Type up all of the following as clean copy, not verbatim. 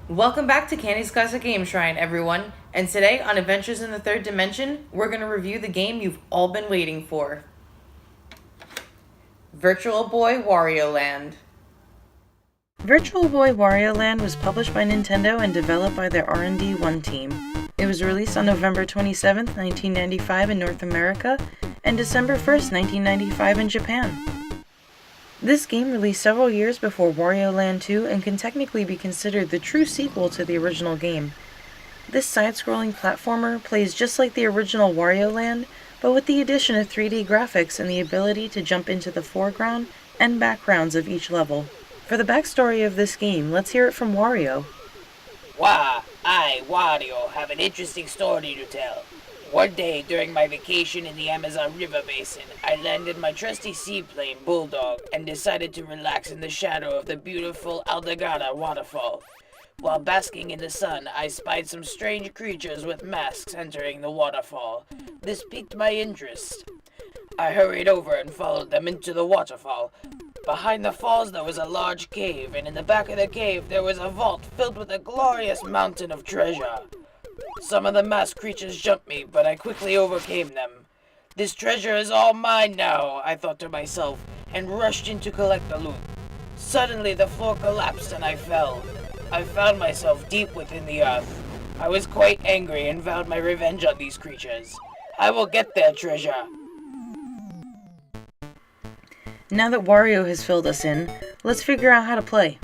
Welcome back to Candy's Classic Game Shrine, everyone. And today, on Adventures in the Third Dimension, we're going to review the game you've all been waiting for. Virtual Boy Wario Land. Virtual Boy Wario Land was published by Nintendo and developed by their R&D 1 team. It was released on November 27, 1995 in North America, and December 1, 1995 in Japan. This game released several years before Wario Land 2 and can technically be considered the true sequel to the original game. This side-scrolling platformer plays just like the original Wario Land, but with the addition of 3D graphics and the ability to jump into the foreground and backgrounds of each level. For the backstory of this game, let's hear it from Wario. Wario, have an interesting story to tell. One day, during my vacation in the Amazon River Basin, I landed my trusty seaplane, Bulldog, and decided to relax in the shadow of the beautiful Aldagada waterfall. While basking in the sun, I spied some strange creatures with masks entering the waterfall. This piqued my interest. I hurried over and followed them into the waterfall. Behind the falls there was a large cave, and in the back of the cave there was a vault filled with a glorious mountain of treasure. Some of the masked creatures jumped me, but I quickly overcame them. This treasure is all mine now, I thought to myself, and rushed in to collect the loot. Suddenly the floor collapsed and I fell. I found myself deep within the earth. I was quite angry and vowed my revenge on these creatures. I will get their treasure. Now that Wario has filled us in, let's figure out how to play.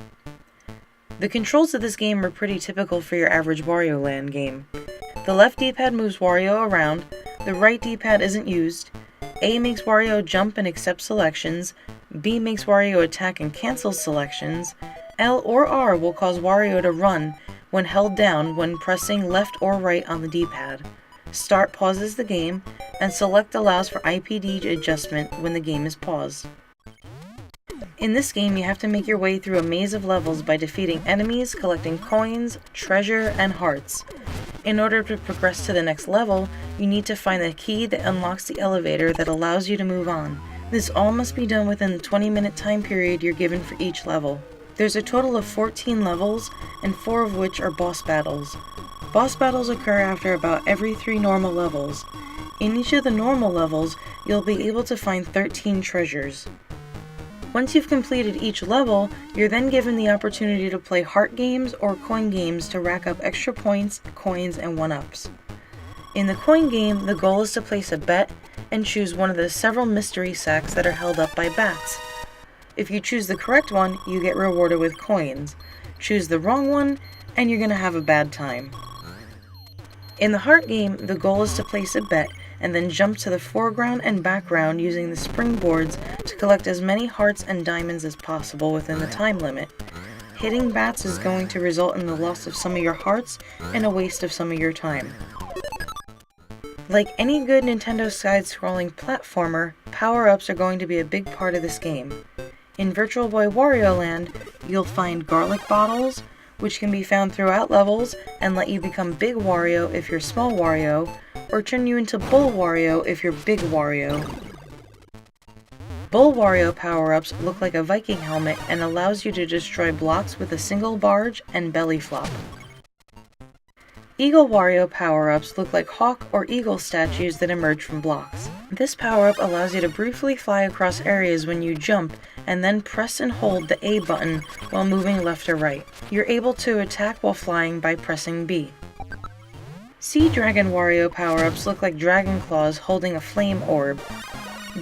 The controls of this game are pretty typical for your average Wario Land game. The left D-pad moves Wario around, the right D-pad isn't used, A makes Wario jump and accept selections, B makes Wario attack and cancel selections, L or R will cause Wario to run when held down when pressing left or right on the D-pad. Start pauses the game, and select allows for IPD adjustment when the game is paused. In this game, you have to make your way through a maze of levels by defeating enemies, collecting coins, treasure, and hearts. In order to progress to the next level, you need to find the key that unlocks the elevator that allows you to move on. This all must be done within the 20-minute time period you're given for each level. There's a total of 14 levels, and 4 of which are boss battles. Boss battles occur after about every 3 normal levels. In each of the normal levels, you'll be able to find 13 treasures. Once you've completed each level, you're then given the opportunity to play heart games or coin games to rack up extra points, coins, and 1-ups. In the coin game, the goal is to place a bet and choose one of the several mystery sacks that are held up by bats. If you choose the correct one, you get rewarded with coins. Choose the wrong one, and you're going to have a bad time. In the heart game, the goal is to place a bet and then jump to the foreground and background using the springboards to collect as many hearts and diamonds as possible within the time limit. Hitting bats is going to result in the loss of some of your hearts and a waste of some of your time. Like any good Nintendo side-scrolling platformer, power-ups are going to be a big part of this game. In Virtual Boy Wario Land, you'll find garlic bottles, which can be found throughout levels and let you become Big Wario if you're Small Wario, or turn you into Bull Wario if you're Big Wario. Bull Wario power-ups look like a Viking helmet and allows you to destroy blocks with a single barge and belly flop. Eagle Wario power-ups look like hawk or eagle statues that emerge from blocks. This power-up allows you to briefly fly across areas when you jump and then press and hold the A button while moving left or right. You're able to attack while flying by pressing B. Sea Dragon Wario power-ups look like dragon claws holding a flame orb.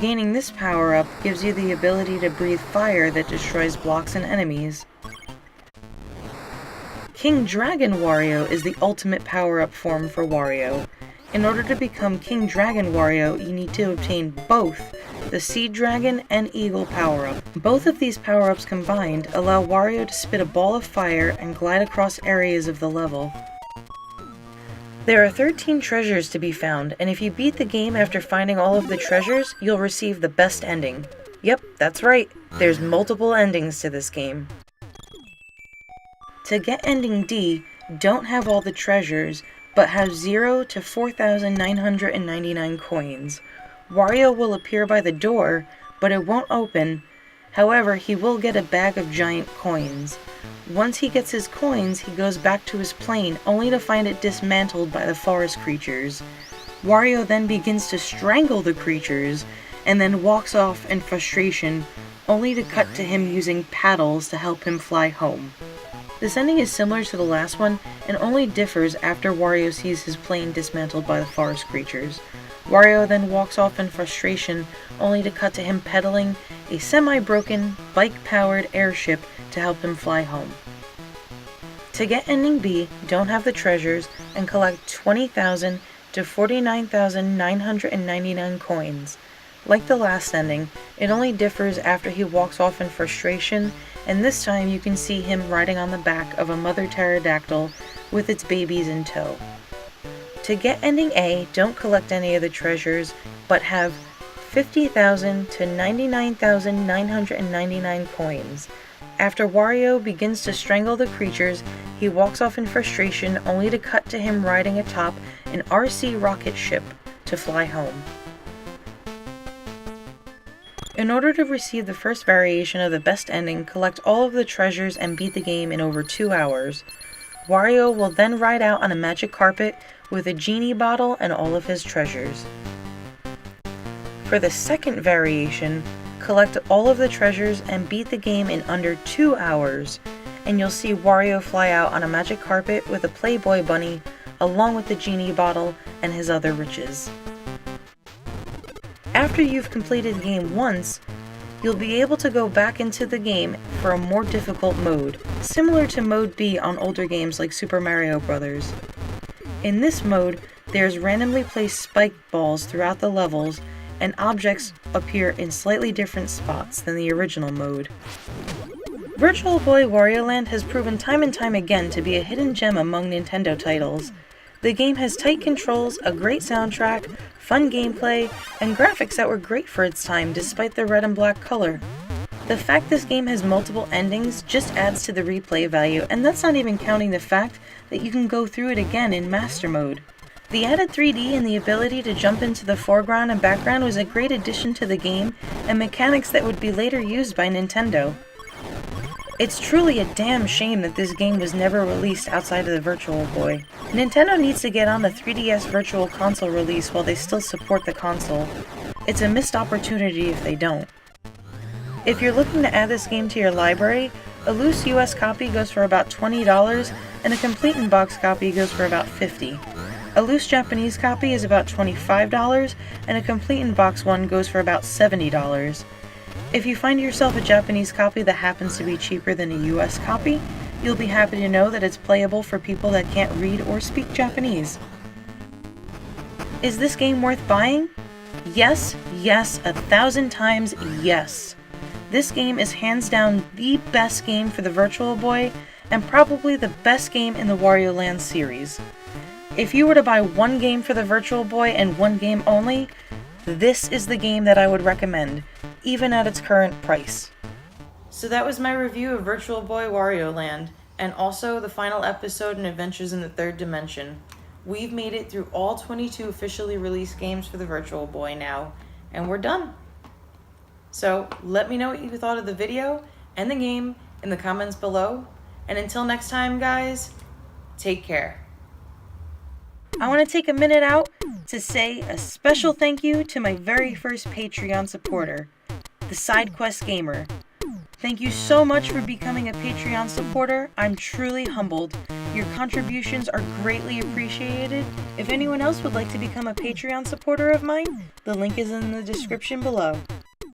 Gaining this power-up gives you the ability to breathe fire that destroys blocks and enemies. King Dragon Wario is the ultimate power-up form for Wario. In order to become King Dragon Wario, you need to obtain both the Sea Dragon and Eagle power-up. Both of these power-ups combined allow Wario to spit a ball of fire and glide across areas of the level. There are 13 treasures to be found, and if you beat the game after finding all of the treasures, you'll receive the best ending. Yep, that's right, there's multiple endings to this game. To get ending D, don't have all the treasures, but have 0 to 4,999 coins. Wario will appear by the door, but it won't open, However, he will get a bag of giant coins. Once he gets his coins, he goes back to his plane, only to find it dismantled by the forest creatures. Wario then begins to strangle the creatures, and then walks off in frustration, only to cut to him using paddles to help him fly home. This ending is similar to the last one, and only differs after Wario sees his plane dismantled by the forest creatures. Wario then walks off in frustration, only to cut to him pedaling a semi-broken, bike-powered airship to help him fly home. To get ending B, don't have the treasures, and collect 20,000 to 49,999 coins. Like the last ending, it only differs after he walks off in frustration, and this time you can see him riding on the back of a mother pterodactyl with its babies in tow. To get ending A, don't collect any of the treasures, but have 50,000 to 99,999 coins. After Wario begins to strangle the creatures, he walks off in frustration, only to cut to him riding atop an RC rocket ship to fly home. In order to receive the first variation of the best ending, collect all of the treasures and beat the game in over 2 hours. Wario will then ride out on a magic carpet with a genie bottle and all of his treasures. For the second variation, collect all of the treasures and beat the game in under 2 hours, and you'll see Wario fly out on a magic carpet with a Playboy bunny, along with the genie bottle and his other riches. After you've completed the game once, you'll be able to go back into the game for a more difficult mode, similar to Mode B on older games like Super Mario Bros. In this mode, there's randomly placed spike balls throughout the levels, and objects appear in slightly different spots than the original mode. Virtual Boy Wario Land has proven time and time again to be a hidden gem among Nintendo titles. The game has tight controls, a great soundtrack, fun gameplay, and graphics that were great for its time despite the red and black color. The fact this game has multiple endings just adds to the replay value, and that's not even counting the fact that you can go through it again in Master Mode. The added 3D and the ability to jump into the foreground and background was a great addition to the game, and mechanics that would be later used by Nintendo. It's truly a damn shame that this game was never released outside of the Virtual Boy. Nintendo needs to get on the 3DS Virtual Console release while they still support the console. It's a missed opportunity if they don't. If you're looking to add this game to your library, a loose US copy goes for about $20, and a complete in-box copy goes for about $50. A loose Japanese copy is about $25, and a complete in-box one goes for about $70. If you find yourself a Japanese copy that happens to be cheaper than a US copy, you'll be happy to know that it's playable for people that can't read or speak Japanese. Is this game worth buying? Yes, yes, 1,000 times yes. This game is hands down the best game for the Virtual Boy, and probably the best game in the Wario Land series. If you were to buy one game for the Virtual Boy and one game only, this is the game that I would recommend, even at its current price. So that was my review of Virtual Boy Wario Land, and also the final episode in Adventures in the Third Dimension. We've made it through all 22 officially released games for the Virtual Boy now, and we're done. So let me know what you thought of the video and the game in the comments below, and until next time guys, take care. I want to take a minute out to say a special thank you to my very first Patreon supporter, the SideQuest Gamer. Thank you so much for becoming a Patreon supporter. I'm truly humbled. Your contributions are greatly appreciated. If anyone else would like to become a Patreon supporter of mine, the link is in the description below.